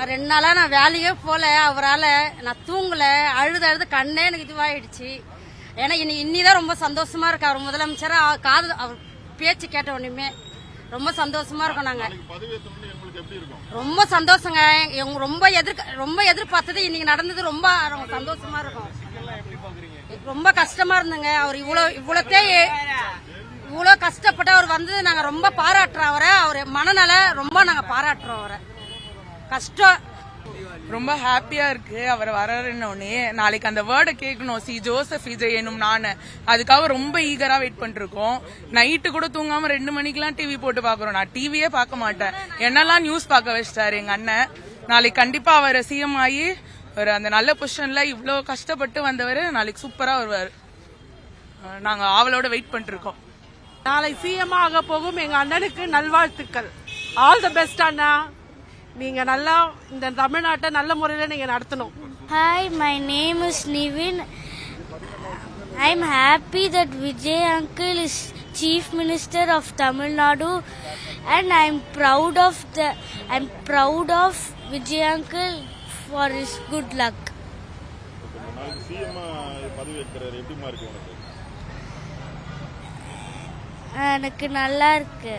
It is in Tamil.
2 நாளா நான் வேலையே போல, அவரால் நான் தூங்கல, அழுது கண்ணே எனக்கு இதுவாயிடுச்சு. ஏன்னா இன்னிதான் ரொம்ப சந்தோஷமா இருக்கு. அவர் முதலமைச்சரா காது அவர் பேச்சு கேட்ட உடனே ரொம்ப சந்தோஷமா இருக்கும். நாங்க ரொம்ப சந்தோஷங்க. ரொம்ப எதிர்பார்த்தது இன்னைக்கு நடந்தது. ரொம்ப சந்தோஷமா இருக்கும். ரொம்ப கஷ்டமா இருந்துங்க. அவர் இவ்வளோ கஷ்டப்பட்டு அவர் வந்து நாங்க ரொம்ப பாராட்டுறோம் அவரை. அவர் மனநல ரொம்ப நாங்க பாராட்டுறோம் அவரை. கஷ்டம் ரொம்ப ஹாப்பியா இருக்கு அவர் வர்றோடனே. நாளைக்கு அந்த வேர்டை கேட்கணும், சி ஜோசப் விஜய் எனும் நான். அதுக்காக ரொம்ப ஈகரா வெயிட் பண்ணிருக்கோம். நைட்டு கூட தூங்காம 2 மணிக்கெல்லாம் டிவி போட்டு பாக்குறோம். நான் டிவியே பார்க்க மாட்டேன், என்னெல்லாம் நியூஸ் பார்க்க வச்சிட்டாரு எங்க அண்ணன். நாளைக்கு கண்டிப்பா அவர் சிஎம் ஆகி ஒரு அந்த நல்ல பொசிஷன்ல இவ்வளோ கஷ்டப்பட்டு வந்தவர் நாளைக்கு சூப்பரா வருவார். நாங்க ஆவலோட வெயிட் பண்ணிட்டு இருக்கோம். நாளை சிஎம் ஆக போகும் எங்க அண்ணனுக்கு நல்வாழ்த்துக்கள். ஆல் தி பெஸ்ட் அண்ணா. நீங்க நல்லா இந்த தமிழ்நாட்டை நல்ல முறையில நீங்க நடத்தணும். Hi, my name is Nivin. I'm happy that Vijay uncle is Chief Minister of Tamil Nadu, and I'm proud of Vijay uncle for his good luck. எனக்கு நல்லா இருக்கு.